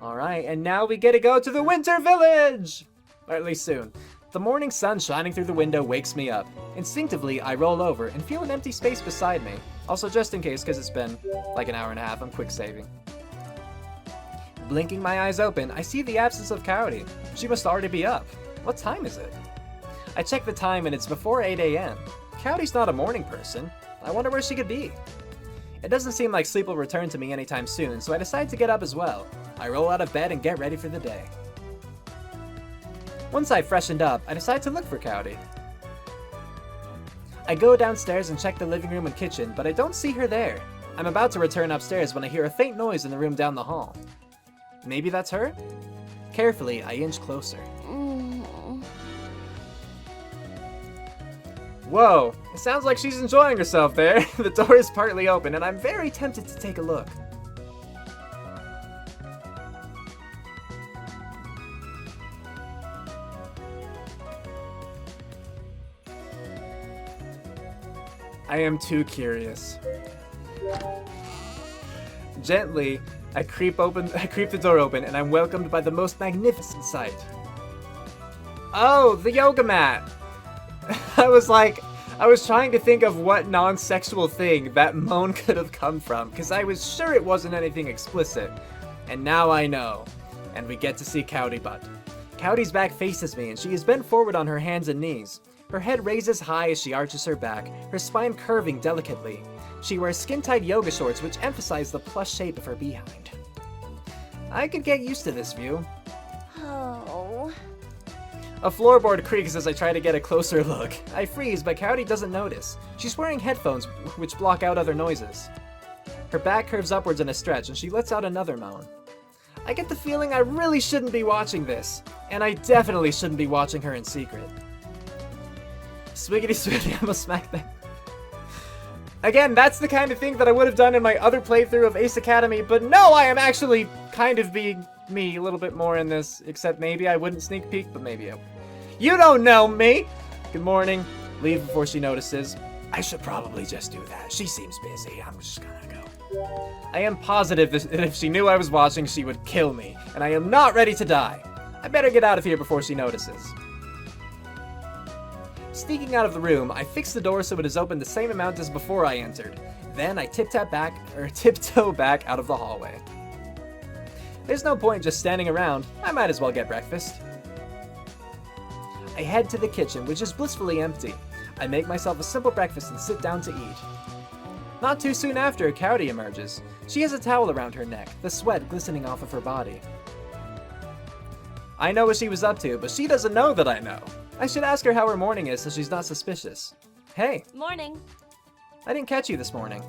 Alright, and now we get to go to the Winter Village! Or at least soon. The morning sun shining through the window wakes me up. Instinctively, I roll over and feel an empty space beside me. Also, just in case, because it's been like an hour and a half, I'm quick saving. Blinking my eyes open, I see the absence of Kaori. She must already be up. What time is it? I check the time and it's before 8 a.m. Kaori's not a morning person. I wonder where she could be. It doesn't seem like sleep will return to me anytime soon, so I decide to get up as well. I roll out of bed and get ready for the day. Once I've freshened up, I decide to look for Kaori. I go downstairs and check the living room and kitchen, but I don't see her there. I'm about to return upstairs when I hear a faint noise in the room down the hall. Maybe that's her? Carefully, I inch closer. Whoa, it sounds like she's enjoying herself there. The door is partly open and I'm very tempted to take a look. I am too curious. Gently, I creep the door open and I'm welcomed by the most magnificent sight. Oh, the yoga mat! I was trying to think of what non-sexual thing that moan could have come from, because I was sure it wasn't anything explicit. And now I know. And we get to see Kaori butt. Kaori's back faces me and she is bent forward on her hands and knees. Her head raises high as she arches her back, her spine curving delicately. She wears skin-tight yoga shorts which emphasize the plush shape of her behind. I could get used to this view. Oh. A floorboard creaks as I try to get a closer look. I freeze, but Kaori doesn't notice. She's wearing headphones which block out other noises. Her back curves upwards in a stretch and she lets out another moan. I get the feeling I really shouldn't be watching this, and I definitely shouldn't be watching her in secret. Swiggity swiggity, I must smack them. Again, that's the kind of thing that I would have done in my other playthrough of Ace Academy, but no, I am actually kind of being me a little bit more in this, except maybe I wouldn't sneak peek, but maybe You don't know me! Good morning. Leave before she notices. I should probably just do that. She seems busy. I'm just gonna go. I am positive that if she knew I was watching, she would kill me, and I am not ready to die. I better get out of here before she notices. Sneaking out of the room, I fix the door so it is open the same amount as before I entered. Then I tiptoe back out of the hallway. There's no point just standing around. I might as well get breakfast. I head to the kitchen, which is blissfully empty. I make myself a simple breakfast and sit down to eat. Not too soon after, Kaori emerges. She has a towel around her neck, the sweat glistening off of her body. I know what she was up to, but she doesn't know that I know. I should ask her how her morning is so she's not suspicious. Hey. Morning. I didn't catch you this morning.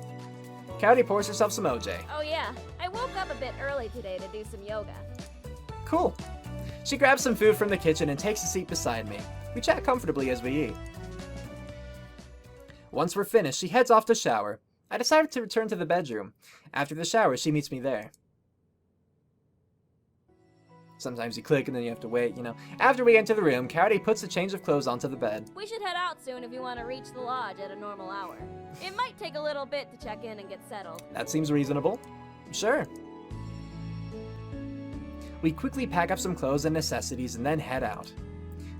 Kaori pours herself some OJ. Oh yeah, I woke up a bit early today to do some yoga. Cool. She grabs some food from the kitchen and takes a seat beside me. We chat comfortably as we eat. Once we're finished, she heads off to shower. I decide to return to the bedroom. After the shower, she meets me there. Sometimes you click and then you have to wait, you know. After we enter the room, Kaori puts a change of clothes onto the bed. We should head out soon if you want to reach the lodge at a normal hour. It might take a little bit to check in and get settled. That seems reasonable. Sure. We quickly pack up some clothes and necessities and then head out.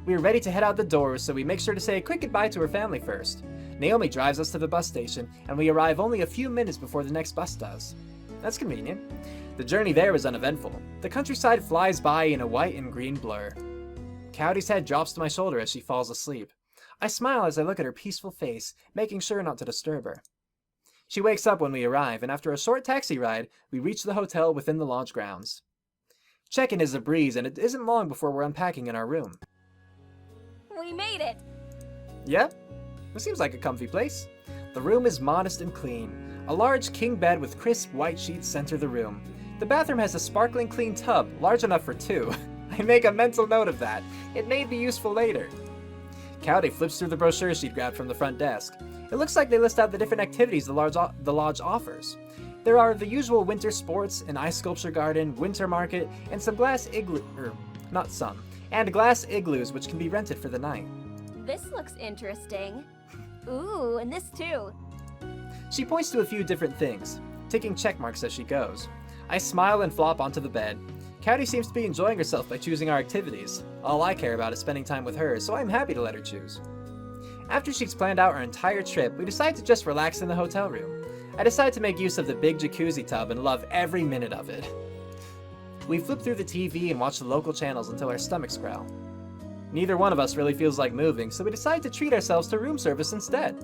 We are ready to head out the door, so we make sure to say a quick goodbye to her family first. Naomi drives us to the bus station, and we arrive only a few minutes before the next bus does. That's convenient. The journey there is uneventful. The countryside flies by in a white and green blur. Kaori's head drops to my shoulder as she falls asleep. I smile as I look at her peaceful face, making sure not to disturb her. She wakes up when we arrive, and after a short taxi ride, we reach the hotel within the lodge grounds. Check-in is a breeze, and it isn't long before we're unpacking in our room. We made it! Yep, it seems like a comfy place. The room is modest and clean. A large king bed with crisp white sheets center the room. The bathroom has a sparkling clean tub, large enough for two. I make a mental note of that. It may be useful later. Kaori flips through the brochure she'd grabbed from the front desk. It looks like they list out the different activities the lodge offers. There are the usual winter sports, an ice sculpture garden, winter market, and some glass glass igloos which can be rented for the night. This looks interesting. Ooh, and this too. She points to a few different things, taking check marks as she goes. I smile and flop onto the bed. Kaori seems to be enjoying herself by choosing our activities. All I care about is spending time with her, so I'm happy to let her choose. After she's planned out our entire trip, we decide to just relax in the hotel room. I decide to make use of the big jacuzzi tub and love every minute of it. We flip through the TV and watch the local channels until our stomachs growl. Neither one of us really feels like moving, so we decide to treat ourselves to room service instead.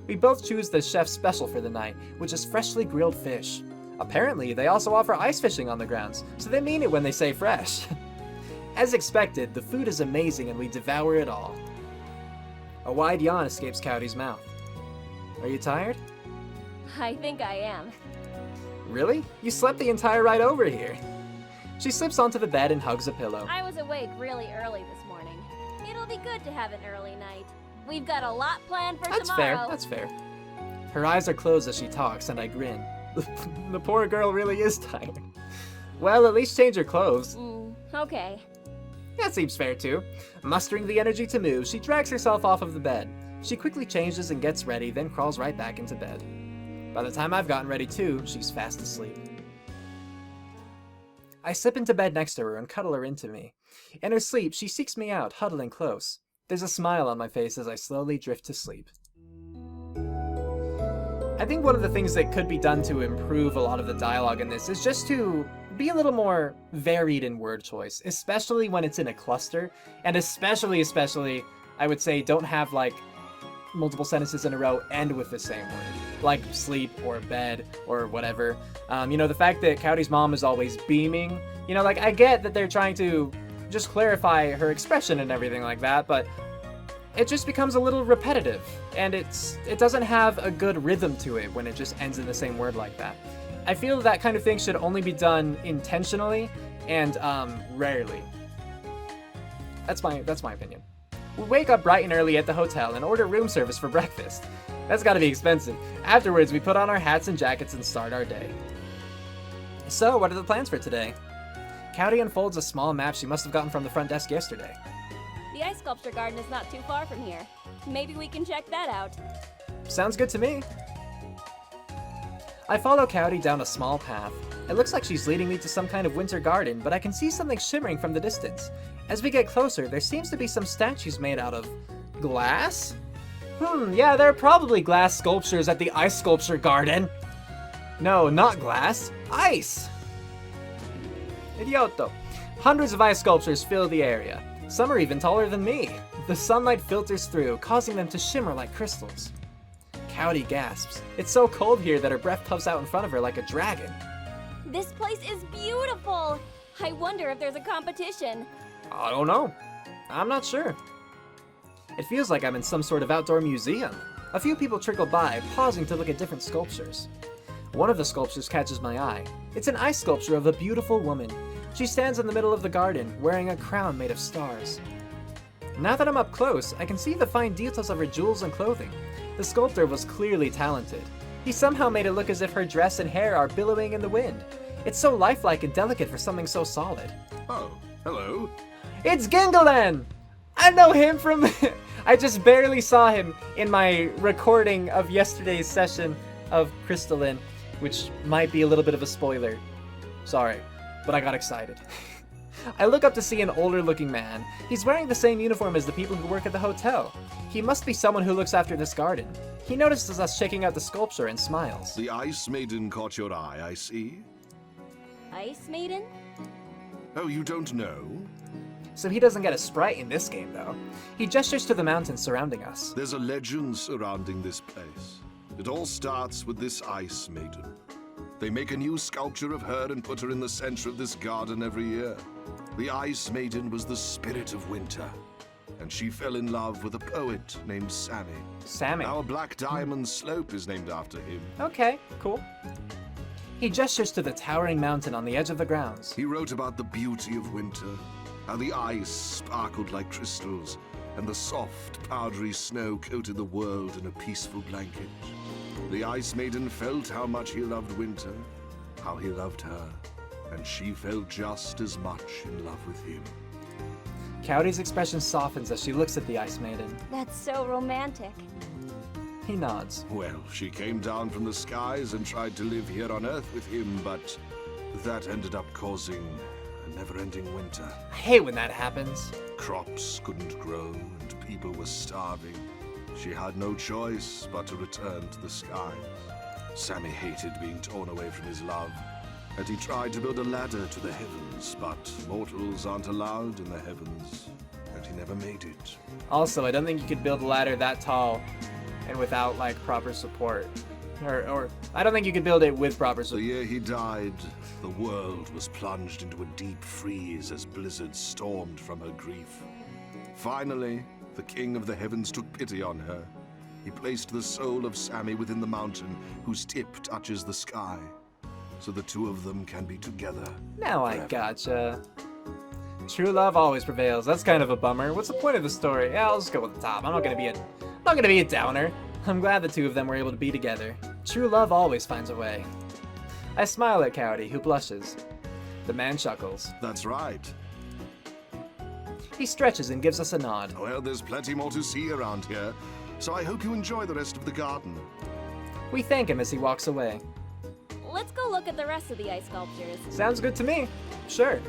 We both choose the chef's special for the night, which is freshly grilled fish. Apparently, they also offer ice fishing on the grounds, so they mean it when they say fresh. As expected, the food is amazing and we devour it all. A wide yawn escapes Kaori's mouth. Are you tired? I think I am. Really? You slept the entire ride over here. She slips onto the bed and hugs a pillow. I was awake really early this morning. It'll be good to have an early night. We've got a lot planned for tomorrow. That's fair. Her eyes are closed as she talks, and I grin. The poor girl really is tired. Well, at least change her clothes. Okay. That seems fair too. Mustering the energy to move, she drags herself off of the bed. She quickly changes and gets ready, then crawls right back into bed. By the time I've gotten ready too, she's fast asleep. I slip into bed next to her and cuddle her into me. In her sleep, she seeks me out, huddling close. There's a smile on my face as I slowly drift to sleep. I think one of the things that could be done to improve a lot of the dialogue in this is just to be a little more varied in word choice, especially when it's in a cluster, and especially, I would say don't have like multiple sentences in a row end with the same word, like sleep or bed or whatever. The fact that Kaori's mom is always beaming, like I get that they're trying to just clarify her expression and everything like that, but it just becomes a little repetitive, and it doesn't have a good rhythm to it when it just ends in the same word like that. I feel that kind of thing should only be done intentionally and rarely. That's my opinion. We wake up bright and early at the hotel and order room service for breakfast. That's gotta be expensive. Afterwards, we put on our hats and jackets and start our day. So, what are the plans for today? Kaori unfolds a small map she must have gotten from the front desk yesterday. The ice sculpture garden is not too far from here. Maybe we can check that out. Sounds good to me. I follow Kaori down a small path. It looks like she's leading me to some kind of winter garden, but I can see something shimmering from the distance. As we get closer, there seems to be some statues made out of glass? Yeah, there are probably glass sculptures at the ice sculpture garden. No, not glass. Ice! Idioto. Hundreds of ice sculptures fill the area. Some are even taller than me. The sunlight filters through, causing them to shimmer like crystals. Kaori gasps. It's so cold here that her breath puffs out in front of her like a dragon. This place is beautiful! I wonder if there's a competition. I don't know. I'm not sure. It feels like I'm in some sort of outdoor museum. A few people trickle by, pausing to look at different sculptures. One of the sculptures catches my eye. It's an ice sculpture of a beautiful woman. She stands in the middle of the garden, wearing a crown made of stars. Now that I'm up close, I can see the fine details of her jewels and clothing. The sculptor was clearly talented. He somehow made it look as if her dress and hair are billowing in the wind. It's so lifelike and delicate for something so solid. Oh, hello. It's Gingolan! I know him from... I just barely saw him in my recording of yesterday's session of Crystalline, which might be a little bit of a spoiler. Sorry, but I got excited. I look up to see an older looking man. He's wearing the same uniform as the people who work at the hotel. He must be someone who looks after this garden. He notices us checking out the sculpture and smiles. The Ice Maiden caught your eye, I see. Ice Maiden? Oh, you don't know? So he doesn't get a sprite in this game, though. He gestures to the mountains surrounding us. There's a legend surrounding this place. It all starts with this Ice Maiden. They make a new sculpture of her and put her in the center of this garden every year. The Ice Maiden was the spirit of winter, and she fell in love with a poet named Sammy. Sammy. Our Black Diamond Slope is named after him. Okay, cool. He gestures to the towering mountain on the edge of the grounds. He wrote about the beauty of winter, how the ice sparkled like crystals, and the soft, powdery snow coated the world in a peaceful blanket. The Ice Maiden felt how much he loved winter, how he loved her, and she felt just as much in love with him. Kaori's expression softens as she looks at the Ice Maiden. That's so romantic. He nods. Well, she came down from the skies and tried to live here on Earth with him, but that ended up causing a never-ending winter. I hate when that happens. Crops couldn't grow and people were starving. She had no choice but to return to the skies. Sammy hated being torn away from his love, and he tried to build a ladder to the heavens, but mortals aren't allowed in the heavens, and he never made it. Also, I don't think you could build a ladder that tall and without, like, proper support. Or I don't think you could build it with proper The support. year he died, the world was plunged into a deep freeze as blizzards stormed from her grief. Finally, the king of the heavens took pity on her. He placed the soul of Sammy within the mountain, whose tip touches the sky, so the two of them can be together. Now I forever. gotcha. True love always prevails. That's kind of a bummer. What's the point of the story? Yeah, I'll just go with the top. I'm not gonna be a downer. I'm glad the two of them were able to be together. True love always finds a way. I smile at Kaori, who blushes. The man chuckles. That's right. He stretches and gives us a nod. Well, there's plenty more to see around here, so I hope you enjoy the rest of the garden. We thank him as he walks away. Let's go look at the rest of the ice sculptures. Sounds good to me. Sure.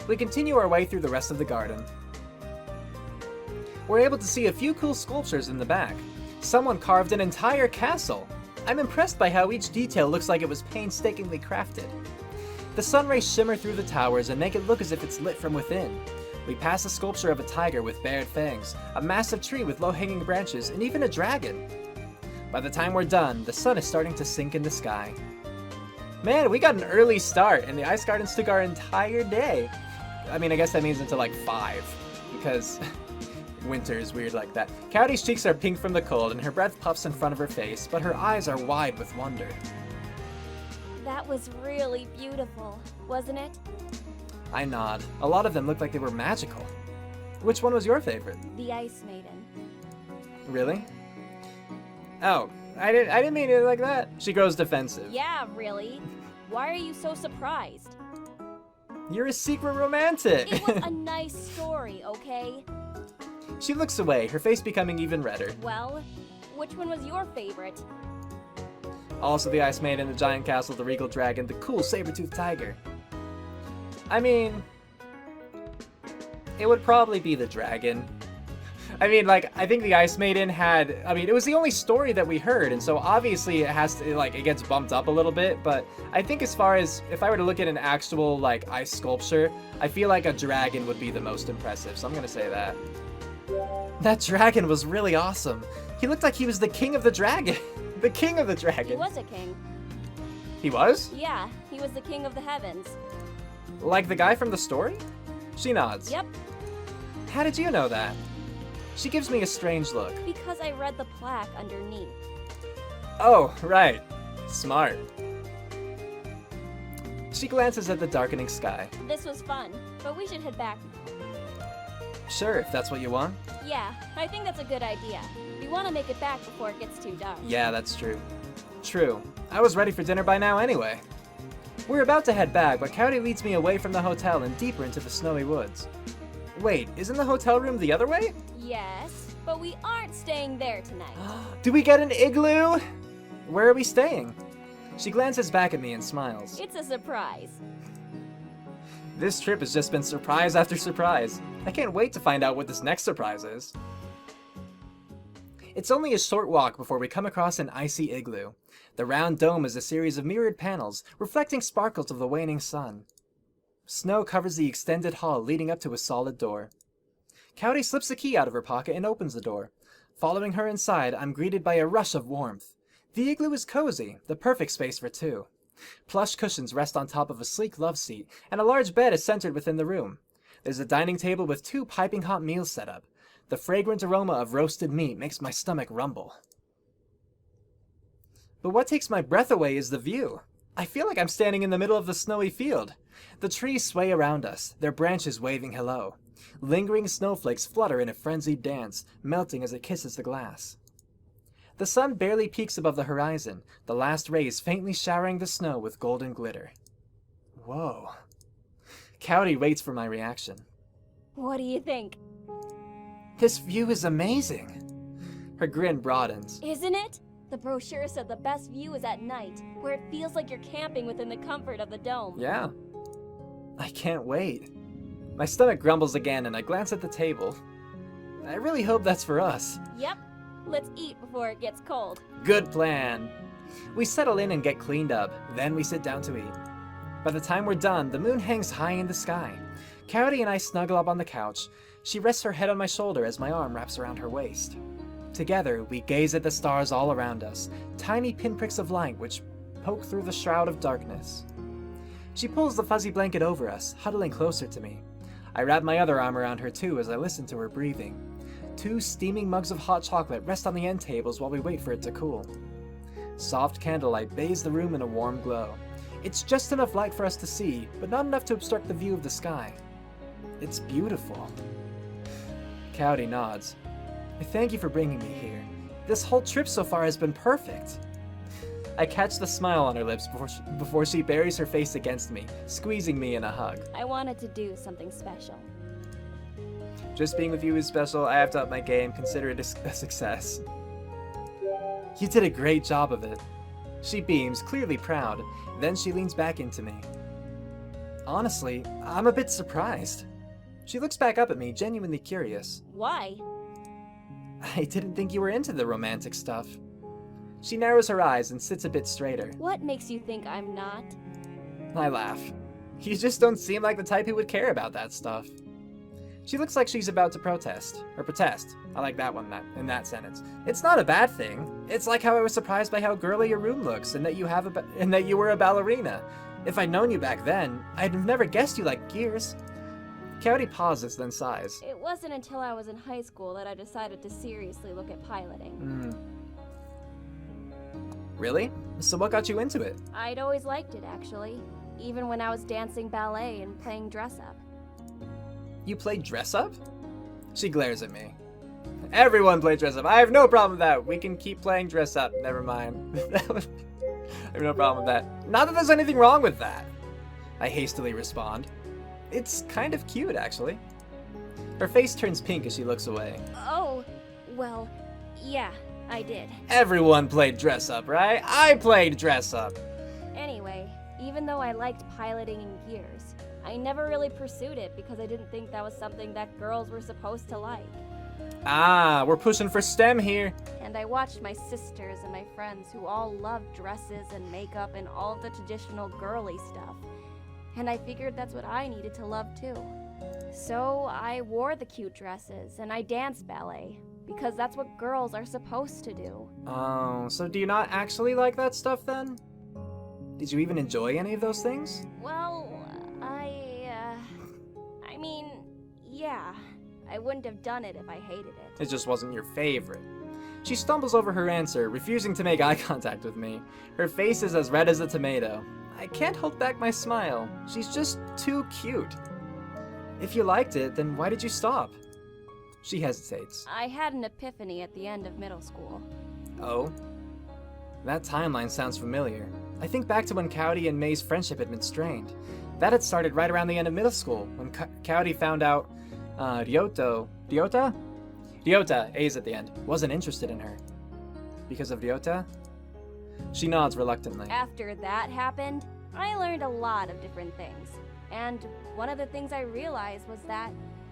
We continue our way through the rest of the garden. We're able to see a few cool sculptures in the back. Someone carved an entire castle. I'm impressed by how each detail looks like it was painstakingly crafted. The sun rays shimmer through the towers and make it look as if it's lit from within. We pass a sculpture of a tiger with bared fangs, a massive tree with low-hanging branches, and even a dragon. By the time we're done, the sun is starting to sink in the sky. Man, we got an early start, and the ice gardens took our entire day. I mean, I guess that means until like 5, because winter is weird like that. Kaori's cheeks are pink from the cold, and her breath puffs in front of her face, but her eyes are wide with wonder. That was really beautiful, wasn't it? I nod. A lot of them looked like they were magical. Which one was your favorite? The Ice Maiden. Really? Oh, I didn't mean it like that. She grows defensive. Yeah, really. Why are you so surprised? You're a secret romantic. It was a nice story, okay? She looks away, her face becoming even redder. Well, which one was your favorite? Also the Ice Maiden, the giant castle, the regal dragon, the cool saber-toothed tiger. I mean, it would probably be the dragon. I mean, like, I think the Ice Maiden had, I mean, it was the only story that we heard, and so obviously it has to, like, it gets bumped up a little bit, but I think as far as, if I were to look at an actual, like, ice sculpture, I feel like a dragon would be the most impressive, so I'm gonna say that. That dragon was really awesome. He looked like he was the king of the dragon. The king of the dragon. He was a king. He was? Yeah, he was the king of the heavens. Like the guy from the story? She nods. Yep, How did you know that? She gives me a strange look. because I read the plaque underneath. Oh, right. Smart. She glances at the darkening sky. This was fun, but we should head back now. Sure, if that's what you want. Yeah, I think that's a good idea. We want to make it back before it gets too dark. Yeah, that's true. True. I was ready for dinner by now anyway. We're about to head back, but Kaori leads me away from the hotel and deeper into the snowy woods. Wait, isn't the hotel room the other way? Yes, but we aren't staying there tonight. Do we get an igloo? Where are we staying? She glances back at me and smiles. It's a surprise. This trip has just been surprise after surprise. I can't wait to find out what this next surprise is. It's only a short walk before we come across an icy igloo. The round dome is a series of mirrored panels, reflecting sparkles of the waning sun. Snow covers the extended hall leading up to a solid door. Kaori slips the key out of her pocket and opens the door. Following her inside, I'm greeted by a rush of warmth. The igloo is cozy, the perfect space for two. Plush cushions rest on top of a sleek love seat, and a large bed is centered within the room. There's a dining table with 2 piping hot meals set up. The fragrant aroma of roasted meat makes my stomach rumble. But what takes my breath away is the view. I feel like I'm standing in the middle of the snowy field. The trees sway around us, their branches waving hello. Lingering snowflakes flutter in a frenzied dance, melting as it kisses the glass. The sun barely peaks above the horizon, the last rays faintly showering the snow with golden glitter. Whoa. Kaori waits for my reaction. What do you think? This view is amazing. Her grin broadens. Isn't it? The brochure said the best view is at night, where it feels like you're camping within the comfort of the dome. Yeah. I can't wait. My stomach grumbles again and I glance at the table. I really hope that's for us. Yep. Let's eat before it gets cold. Good plan. We settle in and get cleaned up, then we sit down to eat. By the time we're done, the moon hangs high in the sky. Kaori and I snuggle up on the couch. She rests her head on my shoulder as my arm wraps around her waist. Together, we gaze at the stars all around us, tiny pinpricks of light which poke through the shroud of darkness. She pulls the fuzzy blanket over us, huddling closer to me. I wrap my other arm around her too as I listen to her breathing. 2 steaming mugs of hot chocolate rest on the end tables while we wait for it to cool. Soft candlelight bathes the room in a warm glow. It's just enough light for us to see, but not enough to obstruct the view of the sky. It's beautiful. Kaori nods. Thank you for bringing me here. This whole trip so far has been perfect. I catch the smile on her lips before she buries her face against me, squeezing me in a hug. I wanted to do something special. Just being with you is special. I have to up my game. Consider it a success. You did a great job of it. She beams, clearly proud. Then she leans back into me. Honestly, I'm a bit surprised. She looks back up at me, genuinely curious. Why? I didn't think you were into the romantic stuff. She narrows her eyes and sits a bit straighter. What makes you think I'm not? I laugh. You just don't seem like the type who would care about that stuff. She looks like she's about to protest. Or protest. I like that one in that sentence. It's not a bad thing. It's like how I was surprised by how girly your room looks and that you were a ballerina. If I'd known you back then, I'd have never guessed you liked gears. Kaori pauses, then sighs. It wasn't until I was in high school that I decided to seriously look at piloting. Really? So what got you into it? I'd always liked it, actually. Even when I was dancing ballet and playing dress-up. You played dress-up? She glares at me. Everyone played dress-up. I have no problem with that. We can keep playing dress-up. Never mind. I have no problem with that. Not that there's anything wrong with that. I hastily respond. It's kind of cute, actually. Her face turns pink as she looks away. Oh, well, yeah, I did. Everyone played dress-up, right? I played dress-up. Anyway, even though I liked piloting in gears, I never really pursued it because I didn't think that was something that girls were supposed to like. Ah, we're pushing for STEM here. And I watched my sisters and my friends who all loved dresses and makeup and all the traditional girly stuff. And I figured that's what I needed to love too. So I wore the cute dresses and I danced ballet, because that's what girls are supposed to do. Oh, so do you not actually like that stuff then? Did you even enjoy any of those things? Well, I mean, yeah. I wouldn't have done it if I hated it. It just wasn't your favorite. She stumbles over her answer, refusing to make eye contact with me. Her face is as red as a tomato. I can't hold back my smile. She's just too cute. If you liked it, then why did you stop? She hesitates. I had an epiphany at the end of middle school. Oh? That timeline sounds familiar. I think back to when Kaori and May's friendship had been strained. That had started right around the end of middle school, when Kaori found out Ryota, A's at the end, wasn't interested in her. Because of Ryota? She nods reluctantly. After that happened, I learned a lot of different things. And one of the things I realized was that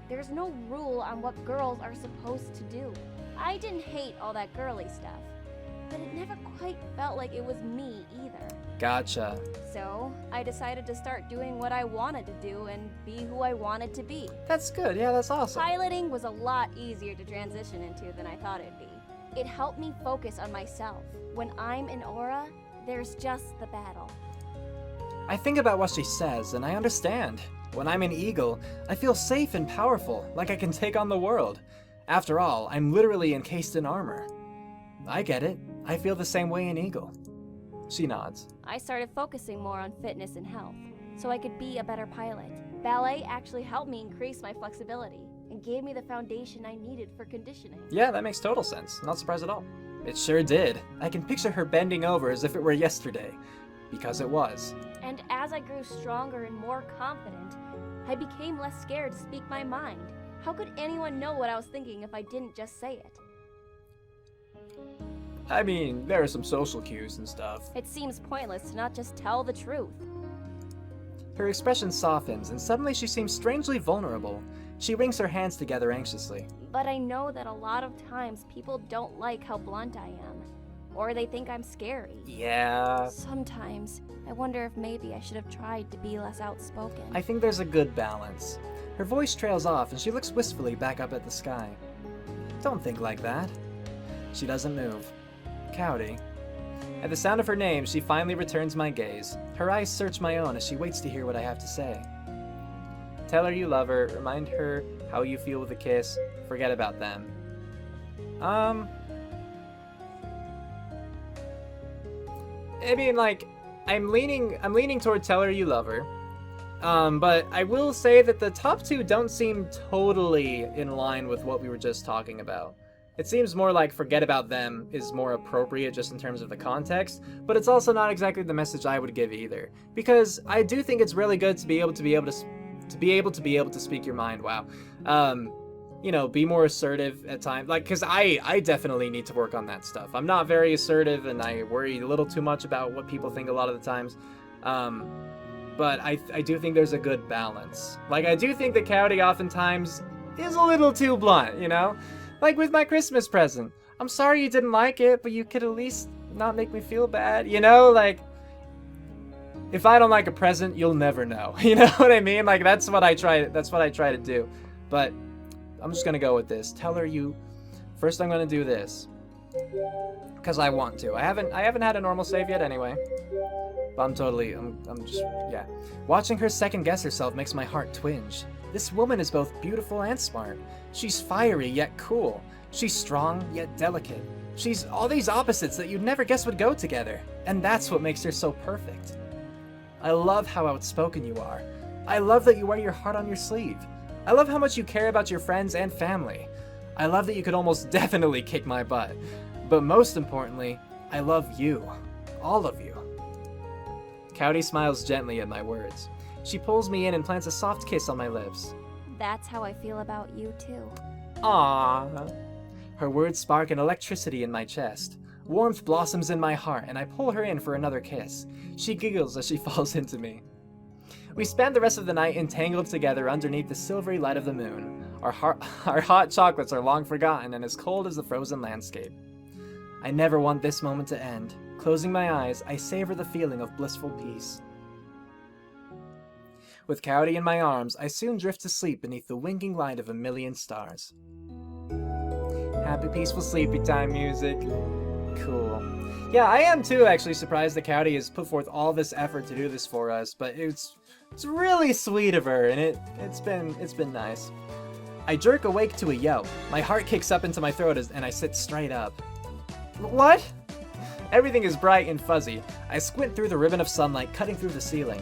there's no rule on what girls are supposed to do. I didn't hate all that girly stuff, but it never quite felt like it was me either. Gotcha. So, I decided to start doing what I wanted to do and be who I wanted to be. That's good, yeah, that's awesome. Piloting was a lot easier to transition into than I thought it'd be. It helped me focus on myself. When I'm in Aura, there's just the battle. I think about what she says, and I understand. When I'm an eagle, I feel safe and powerful, like I can take on the world. After all, I'm literally encased in armor. I get it. I feel the same way in Eagle. She nods. I started focusing more on fitness and health, so I could be a better pilot. Ballet actually helped me increase my flexibility, and gave me the foundation I needed for conditioning. Yeah, that makes total sense. Not surprised at all. It sure did. I can picture her bending over as if it were yesterday. Because it was. And as I grew stronger and more confident, I became less scared to speak my mind. How could anyone know what I was thinking if I didn't just say it? I mean, there are some social cues and stuff. It seems pointless to not just tell the truth. Her expression softens, and suddenly she seems strangely vulnerable. She wrings her hands together anxiously. But I know that a lot of times people don't like how blunt I am. Or they think I'm scary. Yeah. Sometimes, I wonder if maybe I should have tried to be less outspoken. I think there's a good balance. Her voice trails off, and she looks wistfully back up at the sky. Don't think like that. She doesn't move. Kaori. At the sound of her name, she finally returns my gaze. Her eyes search my own as she waits to hear what I have to say. Tell her you love her, remind her how you feel with a kiss, forget about them. I mean, like, I'm leaning toward tell her you love her. But I will say that the top two don't seem totally in line with what we were just talking about. It seems more like forget about them is more appropriate just in terms of the context, but it's also not exactly the message I would give either. Because I do think it's really good to be able to speak your mind. Wow. You know, be more assertive at times. Like, because I definitely need to work on that stuff. I'm not very assertive, and I worry a little too much about what people think a lot of the times. But I do think there's a good balance. Like, I do think that Kaori oftentimes is a little too blunt, you know? Like with my Christmas present. I'm sorry you didn't like it, but you could at least not make me feel bad, you know? Like, if I don't like a present, you'll never know. You know what I mean? Like, that's what I try to do. But I'm just gonna go with this. Tell her you... First I'm gonna do this. Because I want to. I haven't had a normal save yet anyway. But I'm just, yeah. Watching her second guess herself makes my heart twinge. This woman is both beautiful and smart. She's fiery yet cool. She's strong yet delicate. She's all these opposites that you'd never guess would go together. And that's what makes her so perfect. I love how outspoken you are. I love that you wear your heart on your sleeve. I love how much you care about your friends and family. I love that you could almost definitely kick my butt. But most importantly, I love you. All of you. Kaori smiles gently at my words. She pulls me in and plants a soft kiss on my lips. That's how I feel about you, too. Aww. Her words spark an electricity in my chest. Warmth blossoms in my heart, and I pull her in for another kiss. She giggles as she falls into me. We spend the rest of the night entangled together underneath the silvery light of the moon. Our hot chocolates are long forgotten and as cold as the frozen landscape. I never want this moment to end. Closing my eyes, I savor the feeling of blissful peace. With Kaori in my arms, I soon drift to sleep beneath the winking light of a million stars. Happy, peaceful, sleepy time music. Cool. Yeah, I am too actually surprised that Kaori has put forth all this effort to do this for us, but it's really sweet of her, and it's been nice. I jerk awake to a yelp. My heart kicks up into my throat and I sit straight up. What? Everything is bright and fuzzy. I squint through the ribbon of sunlight cutting through the ceiling.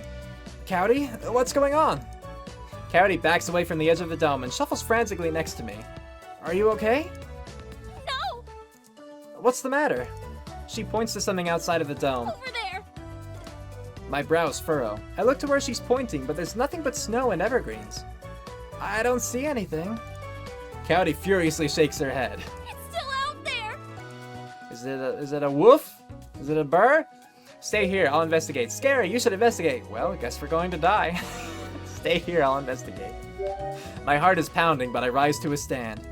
Kaori, what's going on? Kaori backs away from the edge of the dome and shuffles frantically next to me. Are you okay? No! What's the matter? She points to something outside of the dome. Over there! My brows furrow. I look to where she's pointing, but there's nothing but snow and evergreens. I don't see anything. Kaori furiously shakes her head. It's still out there! Is it a wolf? Is it a burr? Stay here, I'll investigate. Scary, you should investigate. Well, I guess we're going to die. Stay here, I'll investigate. My heart is pounding, but I rise to a stand.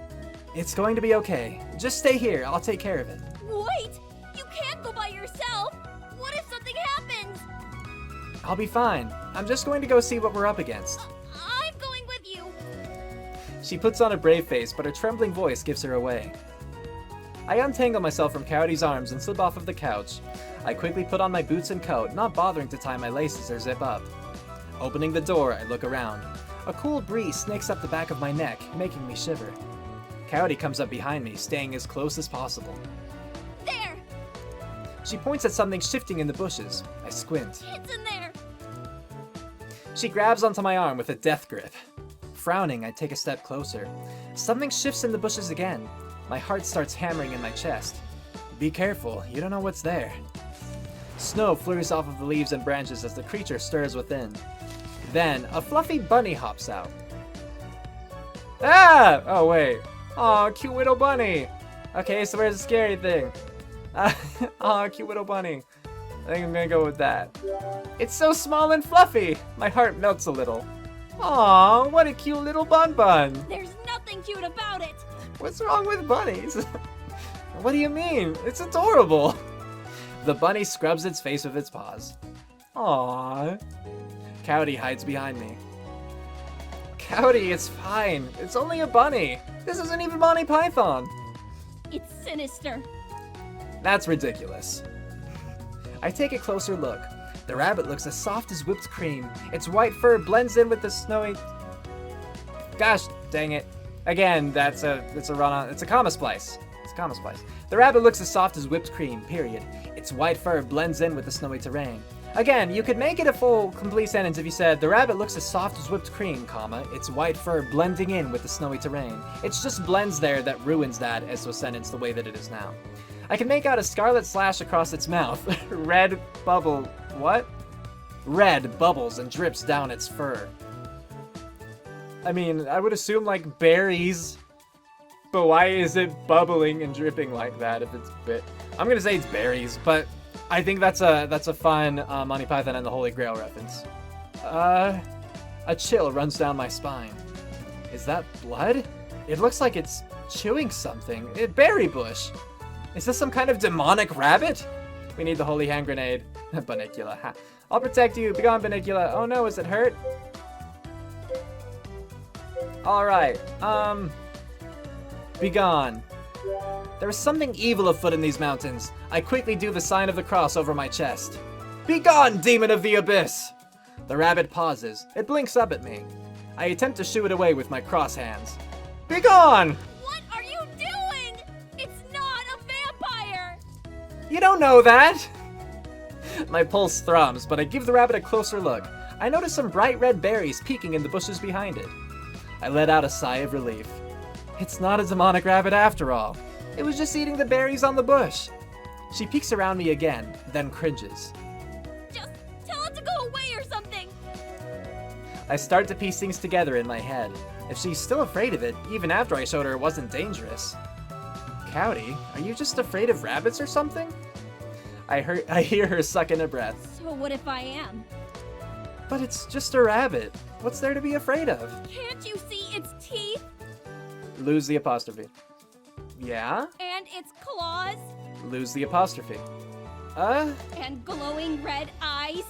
It's going to be okay. Just stay here, I'll take care of it. Wait! You can't go by yourself! What if something happens? I'll be fine. I'm just going to go see what we're up against. I'm going with you! She puts on a brave face, but her trembling voice gives her away. I untangle myself from Kaori's arms and slip off of the couch. I quickly put on my boots and coat, not bothering to tie my laces or zip up. Opening the door, I look around. A cool breeze snakes up the back of my neck, making me shiver. Kaori comes up behind me, staying as close as possible. There! She points at something shifting in the bushes. I squint. It's in there! She grabs onto my arm with a death grip. Frowning, I take a step closer. Something shifts in the bushes again. My heart starts hammering in my chest. Be careful, you don't know what's there. Snow flurries off of the leaves and branches as the creature stirs within. Then, a fluffy bunny hops out. Ah! Oh, wait. Aw, cute little bunny. Okay, so where's the scary thing? Aw, cute little bunny. I think I'm gonna go with that. It's so small and fluffy. My heart melts a little. Aw, what a cute little bun. There's nothing cute about it. What's wrong with bunnies? What do you mean? It's adorable. The bunny scrubs its face with its paws. Aww. Kaori hides behind me. Kaori, it's fine. It's only a bunny. This isn't even Monty Python. It's sinister. That's ridiculous. I take a closer look. The rabbit looks as soft as whipped cream. Its white fur blends in with the snowy... Gosh, dang it. Again, it's a comma splice. It's a comma splice. The rabbit looks as soft as whipped cream, period. Its white fur blends in with the snowy terrain. Again, you could make it a full, complete sentence if you said, the rabbit looks as soft as whipped cream, comma, its white fur blending in with the snowy terrain. It's just blends there that ruins that as a sentence the way that it is now. I can make out a scarlet slash across its mouth. Red bubbles and drips down its fur. I mean, I would assume like berries, but why is it bubbling and dripping like that if it's I'm gonna say it's berries, but I think that's a fun Monty Python and the Holy Grail reference. A chill runs down my spine. Is that blood? It looks like it's chewing something. Berry bush. Is this some kind of demonic rabbit? We need the holy hand grenade. Bunnicula. Ha. I'll protect you. Begone, Bunnicula. Oh no, is it hurt? Alright. Begone. There is something evil afoot in these mountains. I quickly do the sign of the cross over my chest. Begone, demon of the abyss! The rabbit pauses. It blinks up at me. I attempt to shoo it away with my cross hands. Begone! What are you doing? It's not a vampire! You don't know that! My pulse thrums, but I give the rabbit a closer look. I notice some bright red berries peeking in the bushes behind it. I let out a sigh of relief. It's not a demonic rabbit after all. It was just eating the berries on the bush. She peeks around me again, then cringes. Just tell it to go away or something! I start to piece things together in my head. If she's still afraid of it, even after I showed her it wasn't dangerous. Kaori, are you just afraid of rabbits or something? I hear her suck in a breath. So what if I am? But it's just a rabbit. What's there to be afraid of? Can't you see its teeth? Lose the apostrophe. Yeah? And its claws? Lose the apostrophe. And glowing red eyes?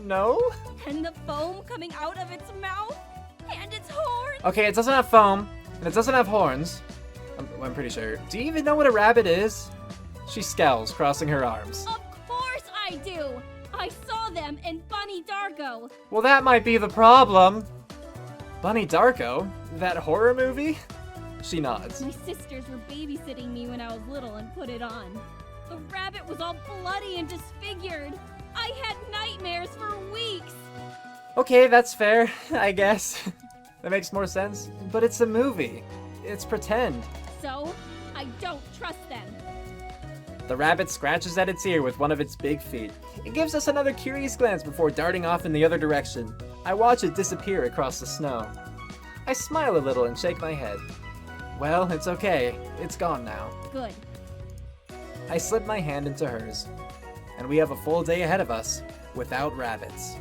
No? And the foam coming out of its mouth? And its horns? Okay, it doesn't have foam, and it doesn't have horns. I'm pretty sure. Do you even know what a rabbit is? She scowls, crossing her arms. Of course I do! I saw them in Bunny Darko! Well, that might be the problem. Bunny Darko? That horror movie? She nods. My sisters were babysitting me when I was little and put it on. The rabbit was all bloody and disfigured. I had nightmares for weeks. Okay, that's fair, I guess. That makes more sense. But it's a movie. It's pretend. So, I don't trust them. The rabbit scratches at its ear with one of its big feet. It gives us another curious glance before darting off in the other direction. I watch it disappear across the snow. I smile a little and shake my head. Well, it's okay. It's gone now. Good. I slip my hand into hers. And we have a full day ahead of us, without rabbits.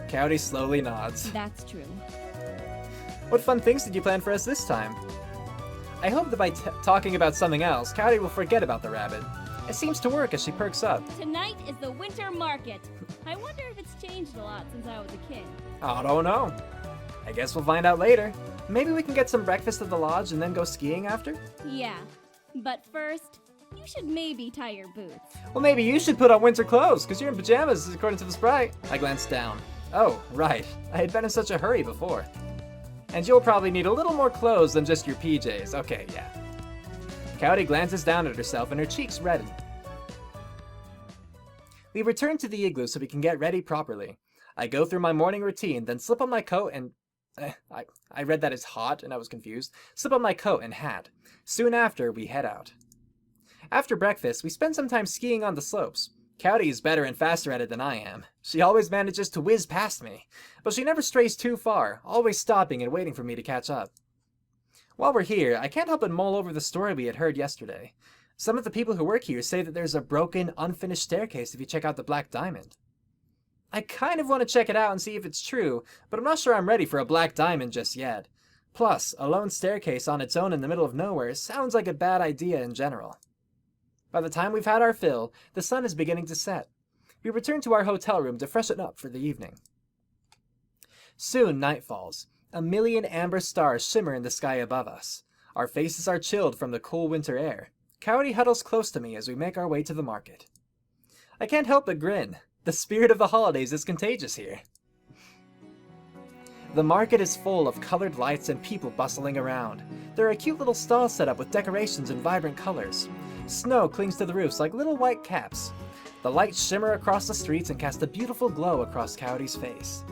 Kaori slowly nods. That's true. What fun things did you plan for us this time? I hope that by talking about something else, Kaori will forget about the rabbit. It seems to work as she perks up. Tonight is the winter market. I wonder if it's changed a lot since I was a kid. I don't know. I guess we'll find out later. Maybe we can get some breakfast at the lodge and then go skiing after? Yeah, but first, you should maybe tie your boots. Well, maybe you should put on winter clothes, because you're in pajamas, according to the sprite. I glanced down. Oh, right. I had been in such a hurry before. And you'll probably need a little more clothes than just your PJs. Okay, yeah. Kaori glances down at herself and her cheeks redden. We return to the igloo so we can get ready properly. I go through my morning routine, then slip on my coat and... I read that as hot and I was confused. Slip on my coat and hat. Soon after, we head out. After breakfast, we spend some time skiing on the slopes. Kaori is better and faster at it than I am. She always manages to whiz past me, but she never strays too far, always stopping and waiting for me to catch up. While we're here, I can't help but mull over the story we had heard yesterday. Some of the people who work here say that there's a broken, unfinished staircase if you check out the Black Diamond. I kind of want to check it out and see if it's true, but I'm not sure I'm ready for a Black Diamond just yet. Plus, a lone staircase on its own in the middle of nowhere sounds like a bad idea in general. By the time we've had our fill, the sun is beginning to set. We return to our hotel room to freshen up for the evening. Soon night falls. A million amber stars shimmer in the sky above us. Our faces are chilled from the cool winter air. Kaori huddles close to me as we make our way to the market. I can't help but grin. The spirit of the holidays is contagious here. The market is full of colored lights and people bustling around. There are cute little stalls set up with decorations in vibrant colors. Snow clings to the roofs like little white caps. The lights shimmer across the streets and cast a beautiful glow across Kaori's face.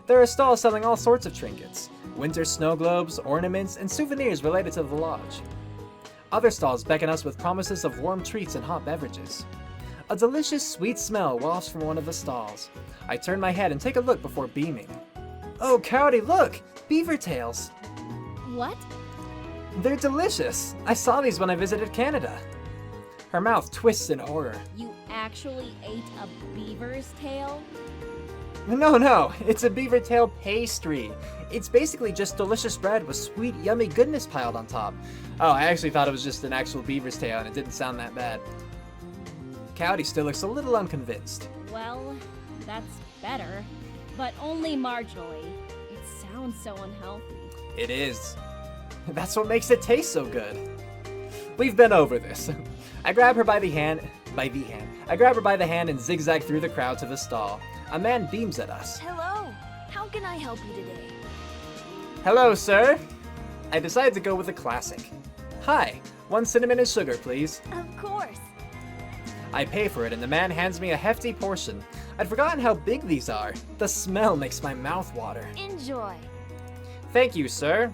There are stalls selling all sorts of trinkets, winter snow globes, ornaments, and souvenirs related to the lodge. Other stalls beckon us with promises of warm treats and hot beverages. A delicious, sweet smell wafts from one of the stalls. I turn my head and take a look before beaming. Oh, Kaori, look! Beaver tails! What? They're delicious! I saw these when I visited Canada. Her mouth twists in horror. You actually ate a beaver's tail? No, it's a beaver tail pastry. It's basically just delicious bread with sweet, yummy goodness piled on top. Oh, I actually thought it was just an actual beaver's tail and it didn't sound that bad. Kaori still looks a little unconvinced. Well, that's better, but only marginally. It sounds so unhealthy. It is. That's what makes it taste so good. We've been over this. I grab her by the hand. I grab her by the hand and zigzag through the crowd to the stall. A man beams at us. Hello. How can I help you today? Hello, sir. I decided to go with a classic. Hi, 1 cinnamon and sugar, please. Of course. I pay for it and the man hands me a hefty portion. I'd forgotten how big these are. The smell makes my mouth water. Enjoy. Thank you, sir.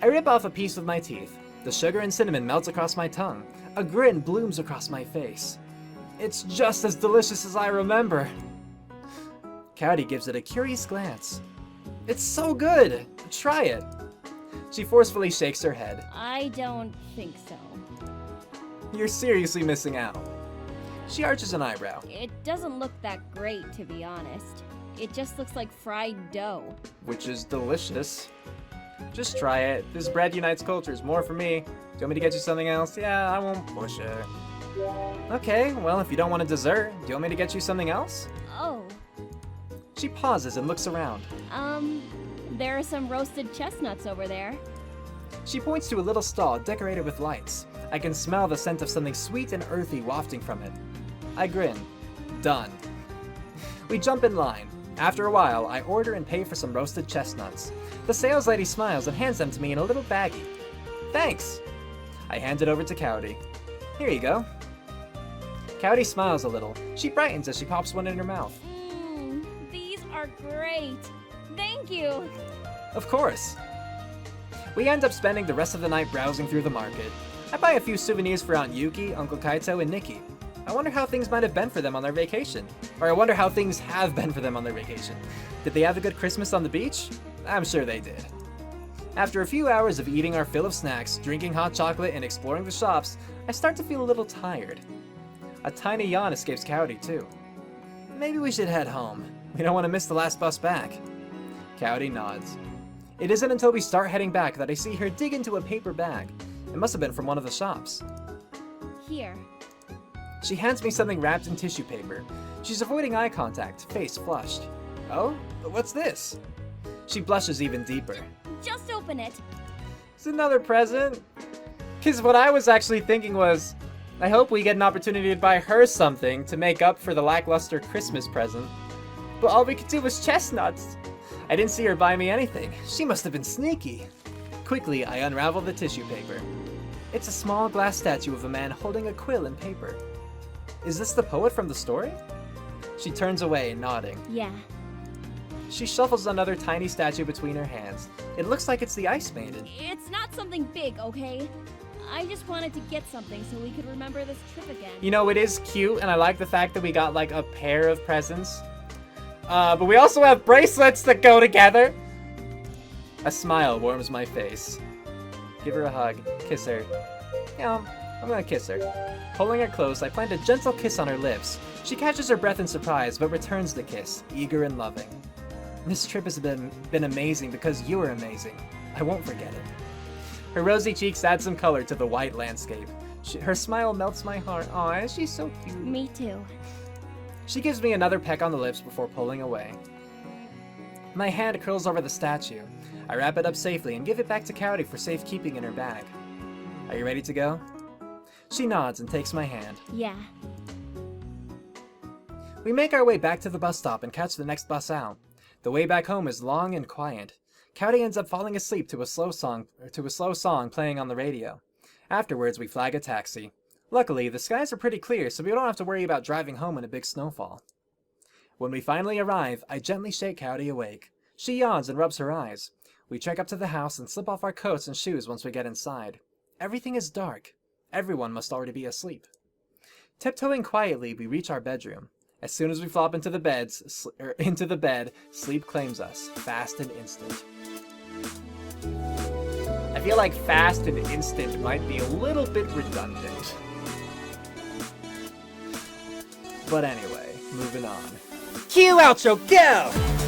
I rip off a piece with my teeth. The sugar and cinnamon melts across my tongue. A grin blooms across my face. It's just as delicious as I remember. Kaori gives it a curious glance. It's so good! Try it! She forcefully shakes her head. I don't think so. You're seriously missing out. She arches an eyebrow. It doesn't look that great, to be honest. It just looks like fried dough. Which is delicious. Just try it. This bread unites cultures. More for me. Do you want me to get you something else? Yeah, I won't push it. Okay, well, if you don't want a dessert, do you want me to get you something else? Oh, She pauses and looks around. there are some roasted chestnuts over there. She points to a little stall decorated with lights. I can smell the scent of something sweet and earthy wafting from it. I grin. Done. We jump in line. After a while, I order and pay for some roasted chestnuts. The sales lady smiles and hands them to me in a little baggie. Thanks! I hand it over to Kaori. Here you go. Kaori smiles a little. She brightens as she pops one in her mouth. These are great. Thank you. Of course. We end up spending the rest of the night browsing through the market. I buy a few souvenirs for Aunt Yuki, Uncle Kaito, and Nikki. I wonder how things might have been for them on their vacation. Or I wonder how things have been for them on their vacation. Did they have a good Christmas on the beach? I'm sure they did. After a few hours of eating our fill of snacks, drinking hot chocolate, and exploring the shops, I start to feel a little tired. A tiny yawn escapes Kaori too. Maybe we should head home. We don't want to miss the last bus back. Kaori nods. It isn't until we start heading back that I see her dig into a paper bag. It must have been from one of the shops. Here. She hands me something wrapped in tissue paper. She's avoiding eye contact, face flushed. Oh? What's this? She blushes even deeper. Just open it. It's another present? Because what I was actually thinking was, I hope we get an opportunity to buy her something to make up for the lackluster Christmas present. But all we could do was chestnuts. I didn't see her buy me anything. She must have been sneaky. Quickly, I unravel the tissue paper. It's a small glass statue of a man holding a quill and paper. Is this the poet from the story? She turns away, nodding. Yeah. She shuffles another tiny statue between her hands. It looks like it's the Ice Maiden. It's not something big, okay? I just wanted to get something so we could remember this trip again. You know, it is cute, and I like the fact that we got, like, a pair of presents. But we also have bracelets that go together. A smile warms my face. Give her a hug. Kiss her. You know, I'm gonna kiss her. Pulling her close, I plant a gentle kiss on her lips. She catches her breath in surprise, but returns the kiss, eager and loving. This trip has been amazing because you were amazing. I won't forget it. Her rosy cheeks add some color to the white landscape. Her smile melts my heart. Aw, she's so cute. Me too. She gives me another peck on the lips before pulling away. My hand curls over the statue. I wrap it up safely and give it back to Kaori for safekeeping in her bag. Are you ready to go? She nods and takes my hand. Yeah. We make our way back to the bus stop and catch the next bus out. The way back home is long and quiet. Kaori ends up falling asleep to a slow song playing on the radio. Afterwards, we flag a taxi. Luckily, the skies are pretty clear, so we don't have to worry about driving home in a big snowfall. When we finally arrive, I gently shake Kaori awake. She yawns and rubs her eyes. We trek up to the house and slip off our coats and shoes once we get inside. Everything is dark. Everyone must already be asleep. Tiptoeing quietly, we reach our bedroom. As soon as we flop into the bed, sleep claims us, fast and instant. I feel like fast and instant might be a little bit redundant. But anyway, moving on. Cue outro, go!